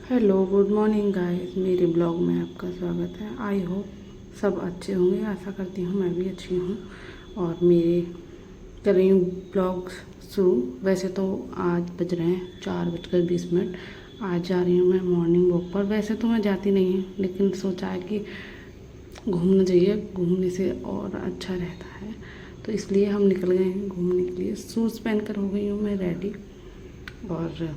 Hello good morning guys, मेरे blog में आपका स्वागत है। आई होप सब अच्छे होंगे, आशा करती हूँ मैं भी अच्छी हूँ। और मेरे कर रही हूँ ब्लॉग शुरू। वैसे तो आज बज रहे हैं 4:20। आज जा रही हूँ मैं मॉर्निंग वॉक पर। वैसे तो मैं जाती नहीं हूँ, लेकिन सोचा है कि घूमना चाहिए, घूमने से और अच्छा रहता है, तो इसलिए हम निकल गए हैं घूमने के लिए। शूज़ पहन कर हो गई हूँ मैं रेडी। और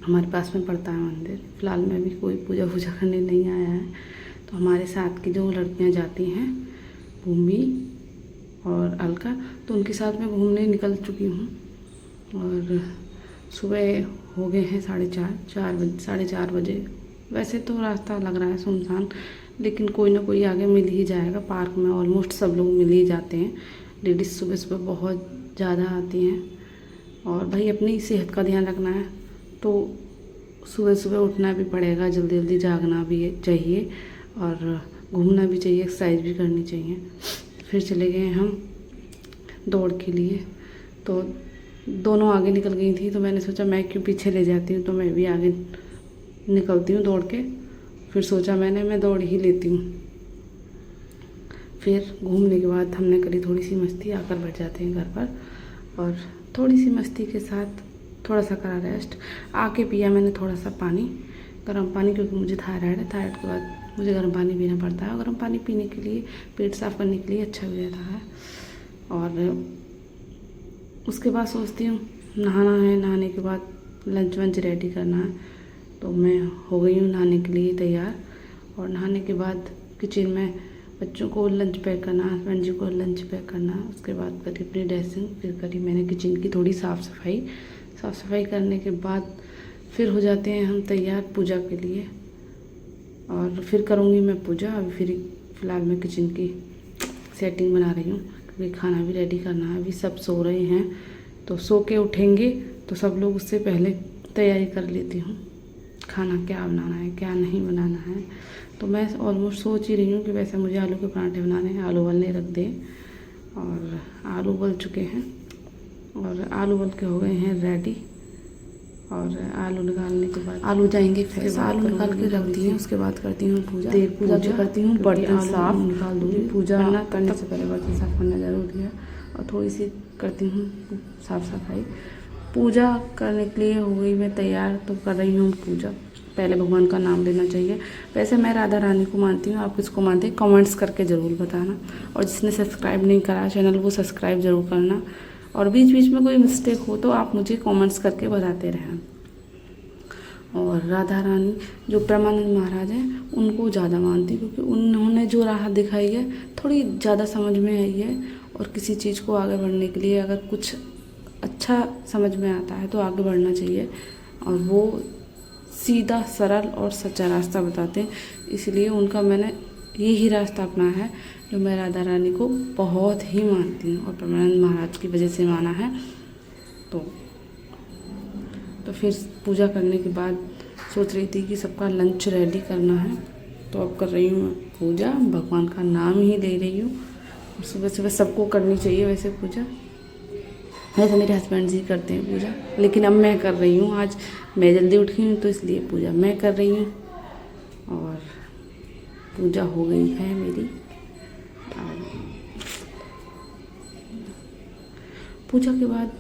हमारे पास में पड़ता है मंदिर। फ़िलहाल में भी कोई पूजा वूजा करने नहीं आया है, तो हमारे साथ की जो लड़कियां जाती हैं, भूमि और अलका, तो उनके साथ में घूमने निकल चुकी हूँ। और सुबह हो गए हैं 4:30 वैसे तो रास्ता लग रहा है सुनसान, लेकिन कोई ना कोई आगे मिल ही जाएगा। पार्क में ऑलमोस्ट सब लोग मिल ही जाते हैं। लेडीज़ सुबह सुबह बहुत ज़्यादा आती हैं। और भाई अपनी सेहत का ध्यान रखना है, तो सुबह सुबह उठना भी पड़ेगा, जल्दी जल्दी जागना भी चाहिए और घूमना भी चाहिए, एक्सरसाइज भी करनी चाहिए। फिर चले गए हम दौड़ के लिए। तो दोनों आगे निकल गई थी, तो मैंने सोचा मैं क्यों पीछे ले जाती हूँ, तो मैं भी आगे निकलती हूँ दौड़ के। फिर सोचा मैं दौड़ ही लेती हूँ। फिर घूमने के बाद हमने करी थोड़ी सी मस्ती, आकर बैठ जाते हैं घर पर। और थोड़ी सी मस्ती के साथ थोड़ा सा करा रेस्ट। आके पिया मैंने थोड़ा सा पानी, गर्म पानी, क्योंकि मुझे थायराइड है। थायराइड के बाद मुझे गर्म पानी पीना पड़ता है। गर्म पानी पीने के लिए पेट साफ़ करने के लिए अच्छा भी रहता है। और उसके बाद सोचती हूँ नहाना है, नहाने के बाद लंच वंच रेडी करना है। तो मैं हो गई हूँ नहाने के लिए तैयार। और नहाने के बाद किचन में बच्चों को लंच पैक करना, हस्बैंड जी को लंच पैक करना। उसके बाद करी अपनी ड्रेसिंग, फिर करी मैंने किचन की थोड़ी साफ़ सफाई करने के बाद फिर हो जाते हैं हम तैयार पूजा के लिए। और फिर करूँगी मैं पूजा। अभी फिर फ़िलहाल मैं किचन की सेटिंग बना रही हूँ, क्योंकि खाना भी रेडी करना है। अभी सब सो रहे हैं, तो सो के उठेंगे तो सब लोग उससे पहले तैयारी कर लेती हूँ, खाना क्या बनाना है क्या नहीं बनाना है। तो मैं ऑलमोस्ट सोच ही रही हूँ कि वैसे मुझे आलू के पराठे बनाने हैं, आलू उबलने रख दें। और आलू उबल चुके हैं, और आलू उबल के हो गए हैं रेडी। और आलू निकालने के बाद आलू जाएंगे, फिर आलू निकाल के रख दिए। उसके बाद करती हूँ पूजा करती हूँ, बर्तन साफ निकाल दूँगी। पूजा करने से पहले बर्तन साफ करना ज़रूरी है। और थोड़ी सी करती हूँ साफ़ सफाई। पूजा करने के लिए हो गई मैं तैयार, तो कर रही हूँ पूजा। पहले भगवान का नाम लेना चाहिए। वैसे मैं राधा रानी को मानती हूँ, आप किसको मानते हैं कमेंट्स करके ज़रूर बताना। और जिसने सब्सक्राइब नहीं करा चैनल वो सब्सक्राइब ज़रूर करना। और बीच बीच में कोई मिस्टेक हो तो आप मुझे कमेंट्स करके बताते रहें। और राधा रानी जो परमानंद महाराज हैं उनको ज़्यादा मानती हूँ, क्योंकि उन्होंने जो राह दिखाई है थोड़ी ज़्यादा समझ में आई है। और किसी चीज़ को आगे बढ़ने के लिए अगर कुछ अच्छा समझ में आता है तो आगे बढ़ना चाहिए। और वो सीधा सरल और सच्चा रास्ता बताते हैं, इसलिए उनका मैंने यही रास्ता अपनाया है, जो मैं राधा रानी को बहुत ही मानती हूँ और परमानंद महाराज की वजह से माना है। तो फिर पूजा करने के बाद सोच रही थी कि सबका लंच रेडी करना है, तो अब कर रही हूँ पूजा, भगवान का नाम ही ले रही हूँ। और सुबह सुबह सबको करनी चाहिए वैसे पूजा। वैसे मेरे हस्बैंड जी करते हैं पूजा, लेकिन अब मैं कर रही हूँ। आज मैं जल्दी उठी हूँ, तो इसलिए पूजा मैं कर रही हूँ। और पूजा हो गई है मेरी। पूजा के बाद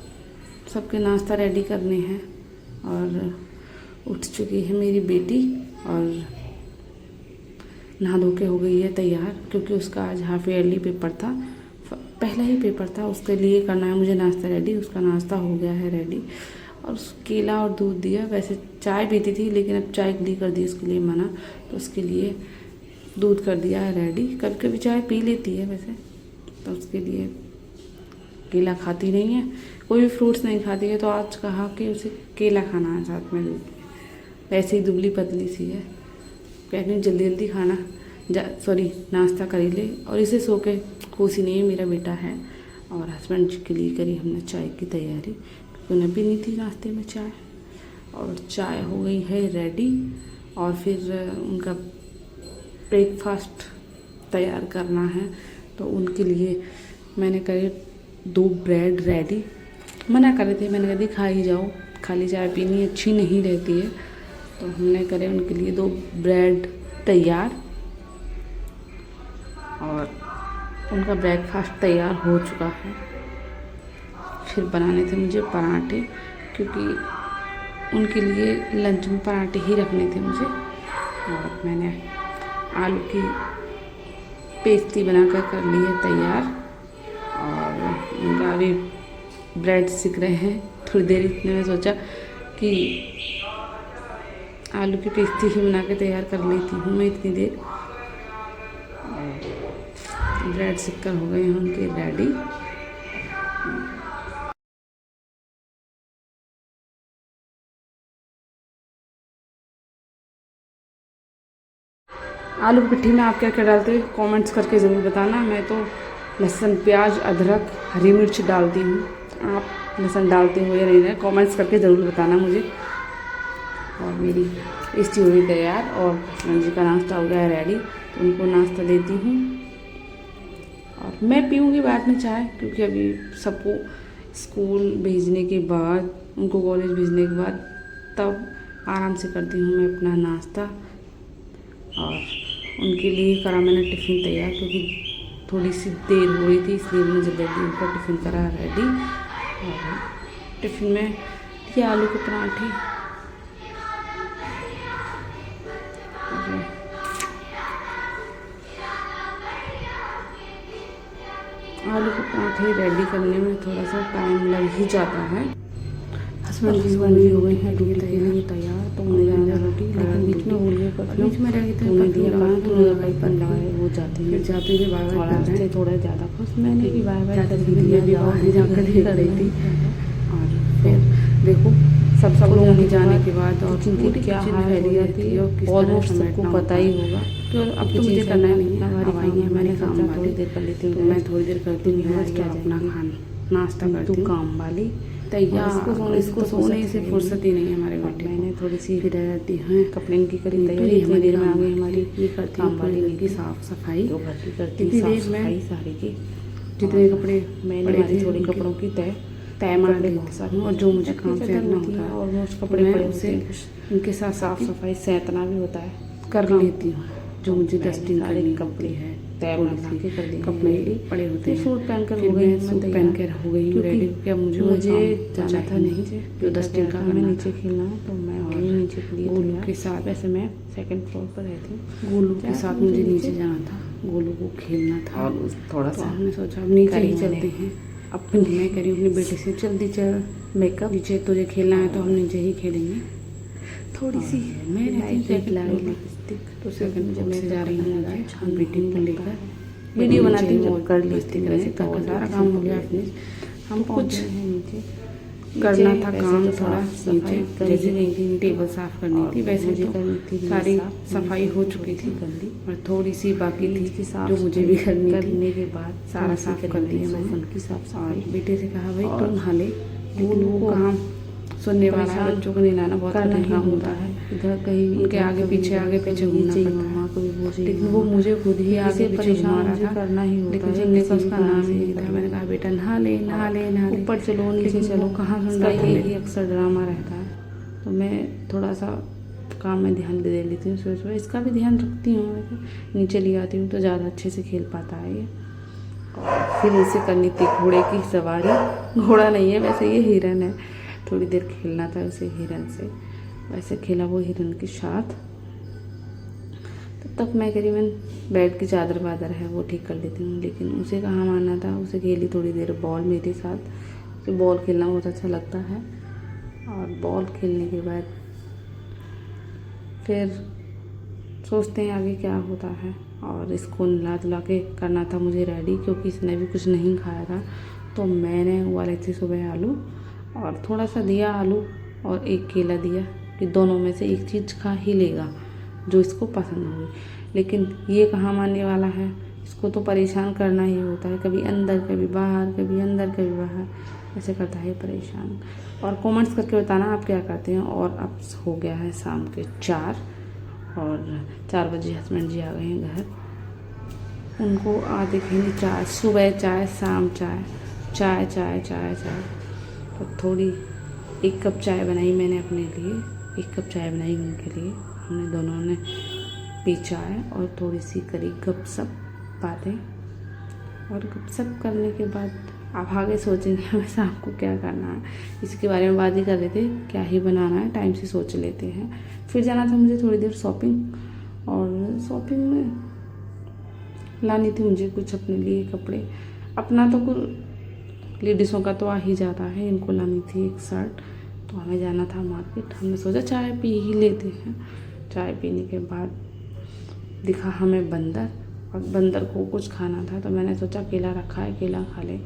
सबके नाश्ता रेडी करने हैं। और उठ चुकी है मेरी बेटी, और नहा धो के हो गई है तैयार, क्योंकि उसका आज हाफ ईयरली पेपर था, पहला ही पेपर था। उसके लिए करना है मुझे नाश्ता रेडी। उसका नाश्ता हो गया है रेडी। और केला और दूध दिया। वैसे चाय पीती थी, लेकिन अब चाय के लिए कर दी उसके लिए मना, तो उसके लिए दूध कर दिया है रेडी। कभी कभी चाय पी लेती है वैसे, तो उसके लिए केला खाती नहीं है, कोई भी फ्रूट्स नहीं खाती है, तो आज कहा कि उसे केला खाना है साथ में दूध। वैसे ही दुबली पतली सी है, कहती हूँ जल्दी जल्दी खाना नाश्ता कर ही ले। और इसे सो के खुशी नहीं है, मेरा बेटा है। और हस्बैंड जी के लिए करी हमने चाय की तैयारी, क्योंकि उन्हें भी नहीं थी नाश्ते में चाय। और चाय हो गई है रेडी। और फिर उनका ब्रेकफास्ट तैयार करना है, तो उनके लिए मैंने करी 2 ब्रेड रेडी। मना कर रहे थे, मैंने कहा खा ही जाओ, खाली चाय पीनी अच्छी नहीं रहती है, तो हमने करे उनके लिए 2 ब्रेड तैयार और उनका ब्रेकफास्ट तैयार हो चुका है। फिर बनाने थे मुझे पराठे, क्योंकि उनके लिए लंच में पराठे ही रखने थे मुझे। और मैंने आलू की पेस्ट्री बनाकर कर ली है तैयार। और उनका अभी ब्रेड सीख रहे हैं थोड़ी देर। इतने में सोचा कि आलू की पेस्ट्री ही बना के तैयार कर लेती हूँ मैं इतनी देर। ब्रेड सीखकर हो गए हैं उनके रेडी। आलू की पिट्ठी में आप क्या क्या डालते हैं कमेंट्स करके ज़रूर बताना। मैं तो लहसुन, प्याज, अदरक, हरी मिर्च डालती हूँ। आप लहसुन डालते हो या नहीं, कमेंट्स करके ज़रूर बताना मुझे। और मेरी पेस्ट्री हुई तैयार और हस्बैंड जी का नाश्ता हो गया है रेडी, तो उनको नाश्ता देती हूँ। और मैं पीऊँगी बाद में चाय, क्योंकि अभी सबको स्कूल भेजने के बाद, उनको कॉलेज भेजने के बाद तब आराम से करती हूँ मैं अपना नाश्ता। और उनके लिए करा मैंने टिफ़िन तैयार, क्योंकि थोड़ी सी देर हो रही थी, इसलिए मैंने जल्दी उनका टिफ़िन करा रेडी। और टिफ़िन में ये आलू के पराठे आलू के पराठे रेडी करने में थोड़ा सा टाइम लग ही जाता है। हस्बैंड जी हो गए हैं रोटी तैयार, तो उन्हें जाना रोटी, लेकिन बीच में भूल गए, बीच में रह गई थी। उन्हें दिया कहा तो उन्होंने भाई पर लगाए, वो जाते हैं जाते थे बाय बाय से थोड़ा ज़्यादा खुश। मैंने भी बाय बाय कर दिया, भी बाहर जाकर ही कर रही थी। और फिर देखो सब लोग नहीं जाने के बाद और उनकी क्या हाल फैली जाती है, ऑलमोस्ट सबको पता ही होगा। तो अब तो मुझे करना नहीं है, अब आई है मैंने काम वाली, देर कर लेती हूँ मैं, थोड़ी देर करती हूँ क्या अपना खाना नाश्ता करती हूँ काम वाली तैयार। इसको सोने से फुर्सत ही नहीं है हमारे बेटे। मैंने थोड़ी सी फिर रहती हैं कपड़े की करी तैयारी, हमारी देर में आ गई हमारी ये करती हूँ वाली की साफ़ सफाई, जो घर की करती है साफ सफाई सारी की। जितने कपड़े मैंने हमारी थोड़ी कपड़ों की तय मार ली साथ, और जो मुझे काम फेंकना होता है ऑलमोस्ट कपड़े पड़े उसे उनके साथ साफ सफाई सैतना भी होता है कर लेती हूँ। जो मुझे डस्टिंग करनी कपड़े है तय बना के कर दी, कपड़े पड़े होते हैं। सूट पहन कर हो गई, सूट पहन कर हो गई रेडी। क्या मुझे जाना था नहीं, जो डस्टिंग का मैं नीचे खेलना है, तो मैं वही नीचे के लिए गोलू के साथ, वैसे मैं सेकंड फ्लोर पर रहती हूँ, गोलू के साथ मुझे नीचे जाना था, गोलू को खेलना था। और थोड़ा सा हमने सोचा अब नीचे ही चलते हैं। अब मैं कह रही हूँ अपने बेटे से जल्दी चल मेकअप, नीचे तुझे खेलना है तो हम नीचे ही खेलेंगे। थोड़ी सी मैं लिपस्टिक तो सेकंड जब मैं जा रही हूँ बेटी को लेकर वीडियो बनाती हूँ, कर लिपस्टिक वैसे तो सारा काम हो गया अपने। हम कुछ नीचे करना था काम थोड़ा नीचे, जैसे टेबल साफ़ करनी थी, वैसे तो सारी सफाई हो चुकी थी और थोड़ी सी बाकी थी जो मुझे भी करने के बाद सारा साफ़ कर दिया मैंने उनकी साफ सफाई। बेटे से कहा भाई तुम नहा ले, लेकिन वो काम सुनने वाला है, बच्चों को नहलाना बहुत कठिन काम होता है। इधर कहीं उनके आगे पीछे घूमना पड़ता है, लेकिन वो मुझे खुद ही आगे पीछे घुमा रहा था, करना ही होता है, सुनने का उसका नाम ही नहीं था। मैंने कहा बेटा नहा ले नहा ले नहा ले, ऊपर चलो नीचे चलो, कहाँ सुन रहा है, यही अक्सर ड्रामा रहता है। तो मैं थोड़ा सा काम में ध्यान दे लेती हूँ, सुबह सुबह इसका भी ध्यान रखती हूँ। वैसे नीचे ले आती हूँ तो ज़्यादा अच्छे से खेल पाता है ये। और फिर इसे करनी थी घोड़े की सवारी, घोड़ा नहीं है वैसे ये हिरन है, थोड़ी देर खेलना था उसे हिरन से, वैसे खेला वो हिरन के साथ। तब मैं करीबन बेड की चादर वादर है वो ठीक कर लेती हूँ, लेकिन उसे कहाँ मानना था, उसे खेली थोड़ी देर बॉल मेरे साथ। उसे बॉल खेलना बहुत अच्छा लगता है। और बॉल खेलने के बाद फिर सोचते हैं आगे क्या होता है। और इसको नला धुला के करना था मुझे रेडी, क्योंकि इसने भी कुछ नहीं खाया था। तो मैंने उबाले थे सुबह आलू और थोड़ा सा दिया आलू और एक केला दिया कि दोनों में से एक चीज़ खा ही लेगा जो इसको पसंद होगी। लेकिन ये कहाँ मानने वाला है, इसको तो परेशान करना ही होता है, कभी अंदर कभी बाहर, कभी अंदर कभी बाहर, ऐसे करता है परेशान। और कमेंट्स करके बताना आप क्या करते हैं। और अब हो गया है शाम के 4 और 4 बजे हस्बैंड जी आ गए हैं घर। उनको आधे घंटे चाय, सुबह चाय शाम चाय, चाय चाय चाय चाय। तो थोड़ी 1 कप चाय बनाई मैंने अपने लिए 1 कप चाय बनाई उनके लिए। हमने दोनों ने पी चाय और थोड़ी सी करी गपशप बातें। और गपशप करने के बाद आप आगे सोचेंगे हमें शाम को क्या करना है, इसके बारे में बात ही कर रहे थे, क्या ही बनाना है, टाइम से सोच लेते हैं। फिर जाना था मुझे थोड़ी देर शॉपिंग, और शॉपिंग में लानी थी मुझे कुछ अपने लिए कपड़े। अपना तो कुछ लेडीज़ों का तो आ ही जाता है, इनको लानी थी एक शर्ट, तो हमें जाना था मार्केट। हमने सोचा चाय पी ही लेते हैं। चाय पीने के बाद दिखा हमें बंदर, और बंदर को कुछ खाना था, तो मैंने सोचा केला रखा है, केला खा ले।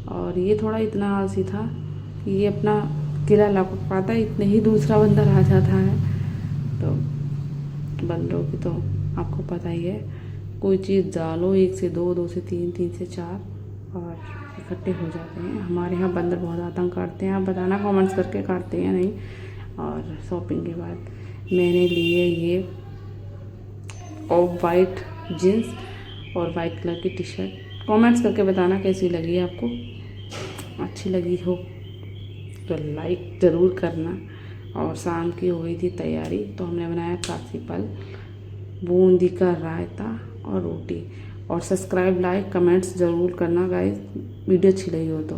और ये थोड़ा इतना आलसी था कि ये अपना केला ला पाता है, इतने ही दूसरा बंदर आ जाता है। तो बंदरों की तो आपको पता ही है, कोई चीज़ डालो 1 से 2, 2 से 3, 3 से 4 और इकट्ठे हो जाते हैं। हमारे यहाँ बंदर बहुत आतंक करते हैं, आप बताना कमेंट्स करके काटते हैं नहीं। और शॉपिंग के बाद मैंने लिए ये ऑफ वाइट जीन्स और वाइट कलर की टी शर्ट। कमेंट्स करके बताना कैसी लगी आपको, अच्छी लगी हो तो लाइक ज़रूर करना। और शाम की हो गई थी तैयारी, तो हमने बनाया काशी फल, बूंदी का रायता और रोटी। और सब्सक्राइब, लाइक, कमेंट्स ज़रूर करना गाइस, वीडियो अच्छी लगी हो तो।